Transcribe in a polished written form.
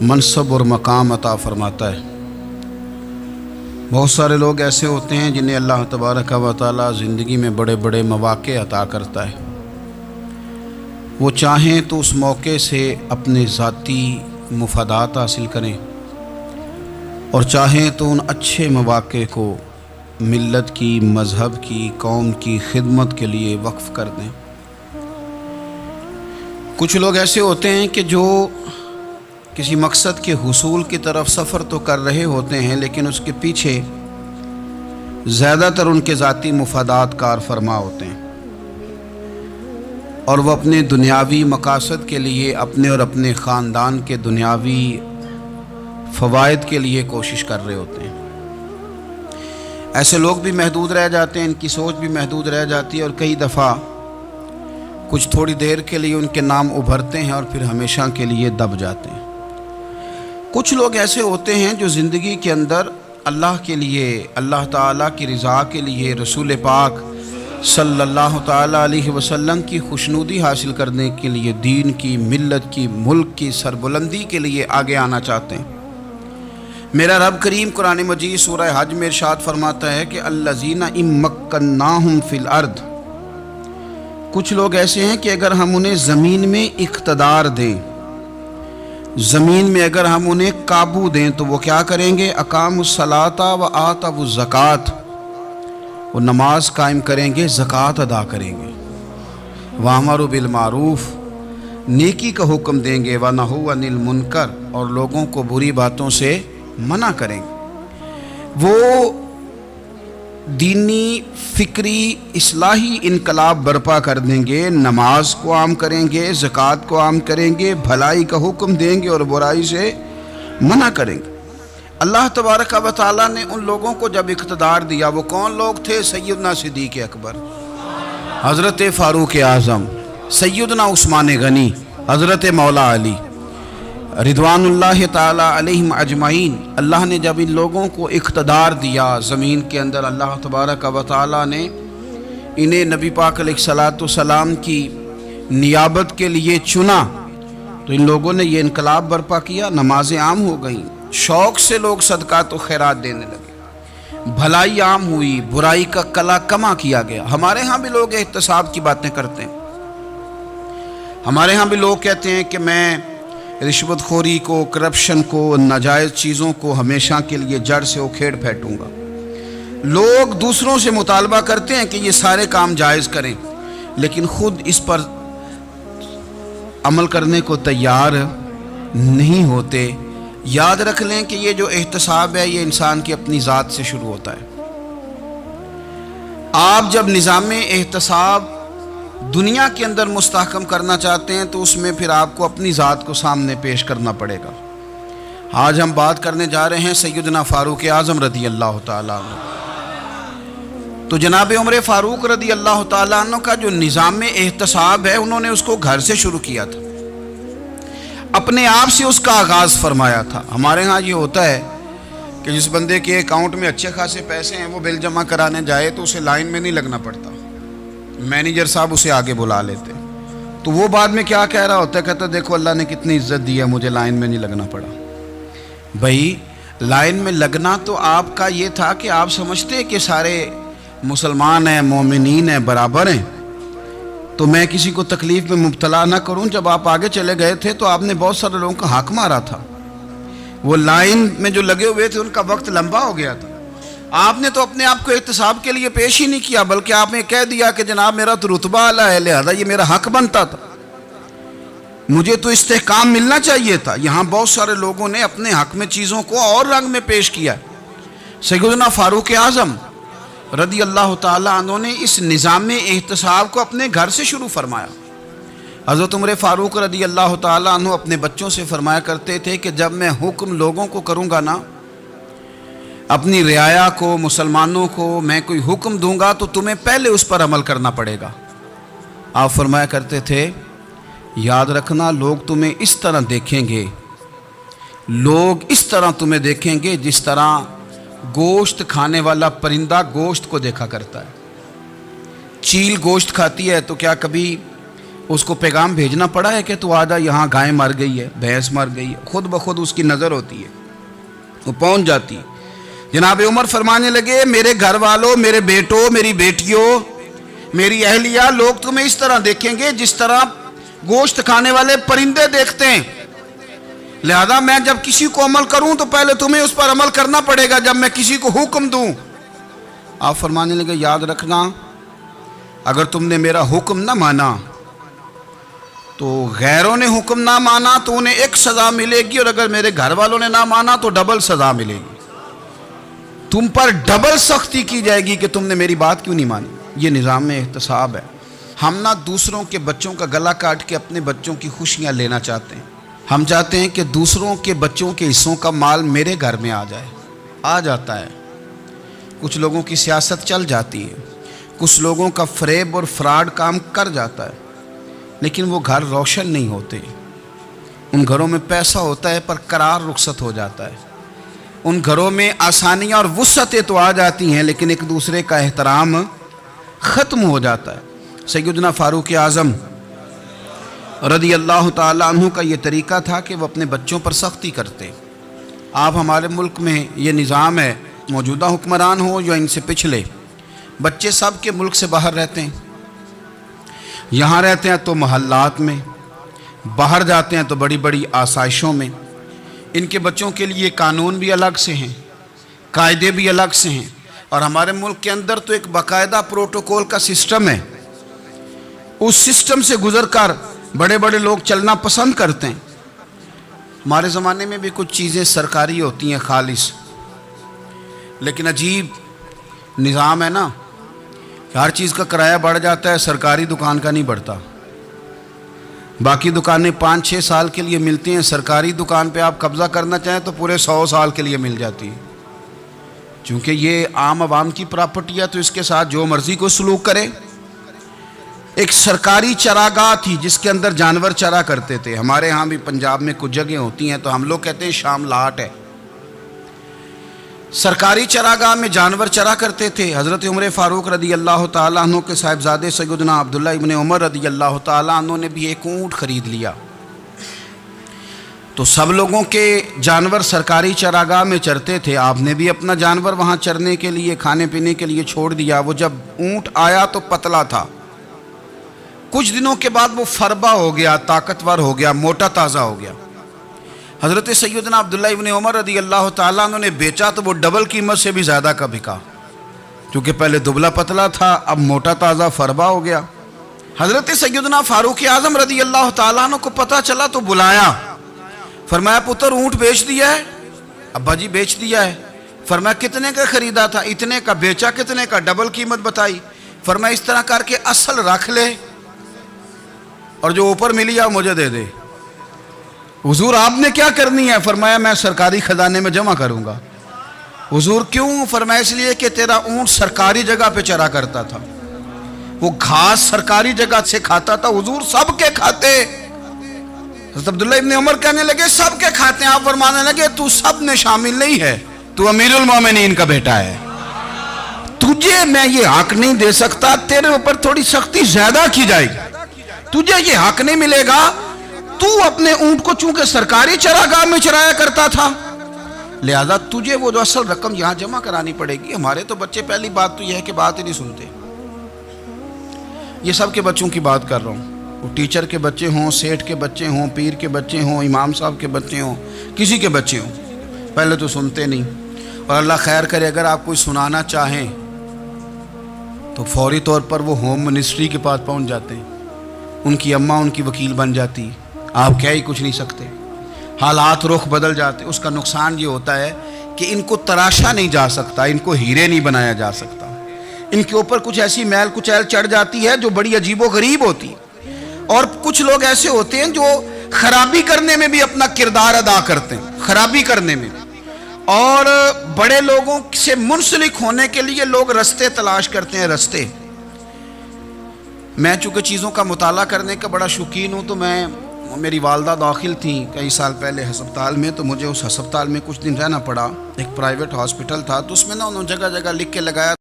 منصب اور مقام عطا فرماتا ہے۔ بہت سارے لوگ ایسے ہوتے ہیں جنہیں اللہ تبارک و تعالی زندگی میں بڑے بڑے مواقع عطا کرتا ہے۔ وہ چاہیں تو اس موقع سے اپنے ذاتی مفادات حاصل کریں اور چاہیں تو ان اچھے مواقع کو ملت کی، مذہب کی، قوم کی خدمت کے لیے وقف کر دیں۔ کچھ لوگ ایسے ہوتے ہیں کہ جو کسی مقصد کے حصول کی طرف سفر تو کر رہے ہوتے ہیں، لیکن اس کے پیچھے زیادہ تر ان کے ذاتی مفادات کار فرما ہوتے ہیں، اور وہ اپنے دنیاوی مقاصد کے لیے، اپنے اور اپنے خاندان کے دنیاوی فوائد کے لیے کوشش کر رہے ہوتے ہیں۔ ایسے لوگ بھی محدود رہ جاتے ہیں، ان کی سوچ بھی محدود رہ جاتی ہے، اور کئی دفعہ کچھ تھوڑی دیر کے لیے ان کے نام ابھرتے ہیں اور پھر ہمیشہ کے لیے دب جاتے ہیں۔ کچھ لوگ ایسے ہوتے ہیں جو زندگی کے اندر اللہ کے لیے، اللہ تعالیٰ کی رضا کے لیے، رسول پاک صلی اللہ تعالیٰ علیہ وسلم کی خوشنودی حاصل کرنے کے لیے، دین کی، ملت کی، ملک کی سربلندی کے لیے آگے آنا چاہتے ہیں۔ میرا رب کریم قرآن مجید سورہ حج میں ارشاد فرماتا ہے کہ الذین ان مکناہم فی الارض، کچھ لوگ ایسے ہیں کہ اگر ہم انہیں زمین میں اقتدار دیں، زمین میں اگر ہم انہیں قابو دیں تو وہ کیا کریں گے؟ اقاموا الصلاۃ و آتوا الزکوٰۃ، وہ نماز قائم کریں گے، زکوٰۃ ادا کریں گے، وامروا بالمعروف، نیکی کا حکم دیں گے، ونہوا عن المنکر، اور لوگوں کو بری باتوں سے منع کریں گے۔ وہ دینی، فکری، اصلاحی انقلاب برپا کر دیں گے، نماز کو عام کریں گے، زکوٰۃ کو عام کریں گے، بھلائی کا حکم دیں گے اور برائی سے منع کریں گے۔ اللہ تبارک و تعالیٰ نے ان لوگوں کو جب اقتدار دیا، وہ کون لوگ تھے؟ سیدنا صدیق اکبر، حضرت فاروق اعظم، سیدنا عثمان غنی، حضرت مولا علی رضوان اللہ تعالی علیہم اجمعین۔ اللہ نے جب ان لوگوں کو اقتدار دیا زمین کے اندر، اللہ تبارک و تعالی نے انہیں نبی پاک علیہ الصلاۃ والسلام کی نیابت کے لیے چنا، تو ان لوگوں نے یہ انقلاب برپا کیا، نمازیں عام ہو گئیں، شوق سے لوگ صدقات و خیرات دینے لگے، بھلائی عام ہوئی، برائی کا کلا کما کیا گیا۔ ہمارے ہاں بھی لوگ احتساب کی باتیں کرتے ہیں، ہمارے ہاں بھی لوگ کہتے ہیں کہ میں رشوت خوری کو، کرپشن کو، ناجائز چیزوں کو ہمیشہ کے لیے جڑ سے اکھیڑ پھینٹوں گا۔ لوگ دوسروں سے مطالبہ کرتے ہیں کہ یہ سارے کام جائز کریں، لیکن خود اس پر عمل کرنے کو تیار نہیں ہوتے۔ یاد رکھ لیں کہ یہ جو احتساب ہے، یہ انسان کی اپنی ذات سے شروع ہوتا ہے۔ آپ جب نظام احتساب دنیا کے اندر مستحکم کرنا چاہتے ہیں تو اس میں پھر آپ کو اپنی ذات کو سامنے پیش کرنا پڑے گا۔ آج ہم بات کرنے جا رہے ہیں سیدنا فاروق اعظم رضی اللہ تعالیٰ عنہ۔ تو جناب عمر فاروق رضی اللہ تعالیٰ عنہ کا جو نظام احتساب ہے، انہوں نے اس کو گھر سے شروع کیا تھا، اپنے آپ سے اس کا آغاز فرمایا تھا۔ ہمارے ہاں یہ ہوتا ہے کہ جس بندے کے اکاؤنٹ میں اچھے خاصے پیسے ہیں، وہ بل جمع کرانے جائے تو اسے لائن میں نہیں لگنا پڑتا، مینیجر صاحب اسے آگے بلا لیتے، تو وہ بعد میں کیا کہہ رہا ہوتا ہے؟ کہتا دیکھو اللہ نے کتنی عزت دی ہے، مجھے لائن میں نہیں لگنا پڑا۔ بھائی لائن میں لگنا تو آپ کا یہ تھا کہ آپ سمجھتے کہ سارے مسلمان ہیں، مومنین ہیں، برابر ہیں، تو میں کسی کو تکلیف میں مبتلا نہ کروں۔ جب آپ آگے چلے گئے تھے تو آپ نے بہت سارے لوگوں کا حق مارا تھا، وہ لائن میں جو لگے ہوئے تھے ان کا وقت لمبا ہو گیا تھا۔ آپ نے تو اپنے آپ کو احتساب کے لیے پیش ہی نہیں کیا، بلکہ آپ نے کہہ دیا کہ جناب میرا تو رتبہ اعلیٰ ہے، لہذا یہ میرا حق بنتا تھا، مجھے تو استحکام ملنا چاہیے تھا۔ یہاں بہت سارے لوگوں نے اپنے حق میں چیزوں کو اور رنگ میں پیش کیا۔ سیدنا فاروق اعظم رضی اللہ تعالیٰ عنہ نے اس نظام احتساب کو اپنے گھر سے شروع فرمایا۔ حضرت عمر فاروق رضی اللہ تعالیٰ عنہ اپنے بچوں سے فرمایا کرتے تھے کہ جب میں حکم لوگوں کو کروں گا نا، اپنی رعایا کو، مسلمانوں کو میں کوئی حکم دوں گا تو تمہیں پہلے اس پر عمل کرنا پڑے گا۔ آپ فرمایا کرتے تھے یاد رکھنا، لوگ تمہیں اس طرح دیکھیں گے، لوگ اس طرح تمہیں دیکھیں گے جس طرح گوشت کھانے والا پرندہ گوشت کو دیکھا کرتا ہے۔ چیل گوشت کھاتی ہے تو کیا کبھی اس کو پیغام بھیجنا پڑا ہے کہ تو آ جا، یہاں گائے مر گئی ہے، بھینس مر گئی ہے، خود بخود اس کی نظر ہوتی ہے، وہ پہنچ جاتی ہے۔ جناب عمر فرمانے لگے میرے گھر والوں، میرے بیٹوں، میری بیٹیوں، میری اہلیہ، لوگ تمہیں اس طرح دیکھیں گے جس طرح گوشت کھانے والے پرندے دیکھتے ہیں، لہذا میں جب کسی کو عمل کروں تو پہلے تمہیں اس پر عمل کرنا پڑے گا جب میں کسی کو حکم دوں۔ آپ فرمانے لگے یاد رکھنا اگر تم نے میرا حکم نہ مانا تو غیروں نے حکم نہ مانا تو انہیں ایک سزا ملے گی، اور اگر میرے گھر والوں نے نہ مانا تو ڈبل سزا ملے گی، تم پر ڈبل سختی کی جائے گی کہ تم نے میری بات کیوں نہیں مانی۔ یہ نظام احتساب ہے۔ ہم نہ دوسروں کے بچوں کا گلا کاٹ کے اپنے بچوں کی خوشیاں لینا چاہتے ہیں، ہم چاہتے ہیں کہ دوسروں کے بچوں کے حصوں کا مال میرے گھر میں آ جائے، آ جاتا ہے۔ کچھ لوگوں کی سیاست چل جاتی ہے، کچھ لوگوں کا فریب اور فراڈ کام کر جاتا ہے، لیکن وہ گھر روشن نہیں ہوتے۔ ان گھروں میں پیسہ ہوتا ہے پر قرار رخصت ہو جاتا ہے، ان گھروں میں آسانیاں اور وسعتیں تو آ جاتی ہیں لیکن ایک دوسرے کا احترام ختم ہو جاتا ہے۔ سیدنا فاروق اعظم رضی اللہ تعالیٰ عنہ کا یہ طریقہ تھا کہ وہ اپنے بچوں پر سختی کرتے۔ آپ ہمارے ملک میں یہ نظام ہے، موجودہ حکمران ہو یا ان سے پچھلے، بچے سب کے ملک سے باہر رہتے ہیں، یہاں رہتے ہیں تو محلات میں، باہر جاتے ہیں تو بڑی بڑی آسائشوں میں۔ ان کے بچوں کے لیے قانون بھی الگ سے ہیں، قاعدے بھی الگ سے ہیں، اور ہمارے ملک کے اندر تو ایک باقاعدہ پروٹوکول کا سسٹم ہے، اس سسٹم سے گزر کر بڑے بڑے لوگ چلنا پسند کرتے ہیں۔ ہمارے زمانے میں بھی کچھ چیزیں سرکاری ہوتی ہیں خالص، لیکن عجیب نظام ہے نا، ہر چیز کا کرایہ بڑھ جاتا ہے، سرکاری دکان کا نہیں بڑھتا۔ باقی دکانیں 5-6 سال کے لیے ملتی ہیں، سرکاری دکان پہ آپ قبضہ کرنا چاہیں تو پورے 100 سال کے لیے مل جاتی ہے، چونکہ یہ عام عوام کی پراپرٹی ہے تو اس کے ساتھ جو مرضی کو سلوک کرے۔ ایک سرکاری چراگاہ تھی جس کے اندر جانور چرا کرتے تھے، ہمارے ہاں بھی پنجاب میں کچھ جگہیں ہوتی ہیں تو ہم لوگ کہتے ہیں شام لاٹ ہے، سرکاری چراگاہ میں جانور چرا کرتے تھے۔ حضرت عمر فاروق رضی اللہ تعالیٰ عنہ کے صاحبزادے سیدنا عبداللہ ابن عمر رضی اللہ تعالیٰ عنہ نے بھی ایک اونٹ خرید لیا، تو سب لوگوں کے جانور سرکاری چراگاہ میں چرتے تھے، آپ نے بھی اپنا جانور وہاں چرنے کے لیے، کھانے پینے کے لیے چھوڑ دیا۔ وہ جب اونٹ آیا تو پتلا تھا، کچھ دنوں کے بعد وہ فربا ہو گیا، طاقتور ہو گیا، موٹا تازہ ہو گیا۔ حضرت سیدنا عبداللہ ابن عمر رضی اللہ تعالیٰ عنہ نے بیچا تو وہ ڈبل قیمت سے بھی زیادہ کا بکا، کیونکہ پہلے دبلا پتلا تھا، اب موٹا تازہ فربا ہو گیا۔ حضرت سیدنا فاروق اعظم رضی اللہ تعالیٰ عنہ کو پتہ چلا تو بلایا، فرمایا پتر اونٹ بیچ دیا ہے؟ ابا جی بیچ دیا ہے۔ فرمایا کتنے کا خریدا تھا؟ اتنے کا۔ بیچا کتنے کا؟ ڈبل قیمت بتائی۔ فرمایا اس طرح کر کے اصل رکھ لے اور جو اوپر ملی ہے مجھے دے دے۔ حضور آپ نے کیا کرنی ہے؟ فرمایا میں سرکاری خزانے میں جمع کروں گا۔ حضور کیوں؟ فرمایا اس لیے کہ تیرا اونٹ سرکاری جگہ پہ چرا کرتا تھا، وہ گھاس سرکاری جگہ سے کھاتا تھا۔ حضور سب کے کھاتے۔ حضرت عبداللہ ابن عمر کہنے لگے سب کے کھاتے ہیں۔ آپ فرمانے لگے تو سب میں شامل نہیں ہے، تو امیر المومنین کا بیٹا ہے، تجھے میں یہ حق نہیں دے سکتا، تیرے اوپر تھوڑی سختی زیادہ کی جائے گی، تجھے یہ حق نہیں ملے گا۔ تو اپنے اونٹ کو چونکہ سرکاری چراگاہ میں چرایا کرتا تھا، لہذا تجھے وہ جو اصل رقم یہاں جمع کرانی پڑے گی۔ ہمارے تو بچے پہلی بات تو یہ ہے کہ بات ہی نہیں سنتے۔ یہ سب کے بچوں کی بات کر رہا ہوں، وہ ٹیچر کے بچے ہوں، سیٹھ کے بچے ہوں، پیر کے بچے ہوں، امام صاحب کے بچے ہوں، کسی کے بچے ہوں، پہلے تو سنتے نہیں۔ اور اللہ خیر کرے اگر آپ کوئی سنانا چاہیں تو فوری طور پر وہ ہوم منسٹری کے پاس پہنچ جاتے ہیں، ان کی اماں ان کی وکیل بن جاتی، آپ کہہ ہی کچھ نہیں سکتے، حالات رخ بدل جاتے۔ اس کا نقصان یہ ہوتا ہے کہ ان کو تراشا نہیں جا سکتا، ان کو ہیرے نہیں بنایا جا سکتا، ان کے اوپر کچھ ایسی میل کچیل چڑھ جاتی ہے جو بڑی عجیب و غریب ہوتی ہے۔ اور کچھ لوگ ایسے ہوتے ہیں جو خرابی کرنے میں بھی اپنا کردار ادا کرتے ہیں، خرابی کرنے میں، اور بڑے لوگوں سے منسلک ہونے کے لیے لوگ رستے تلاش کرتے ہیں، رستے۔ میں چونکہ چیزوں کا مطالعہ کرنے کا بڑا شوقین ہوں، تو میری والدہ داخل تھیں کئی سال پہلے ہسپتال میں، تو مجھے اس ہسپتال میں کچھ دن رہنا پڑا، ایک پرائیویٹ ہاسپٹل تھا، تو اس میں انہوں نے جگہ جگہ لکھ کے لگایا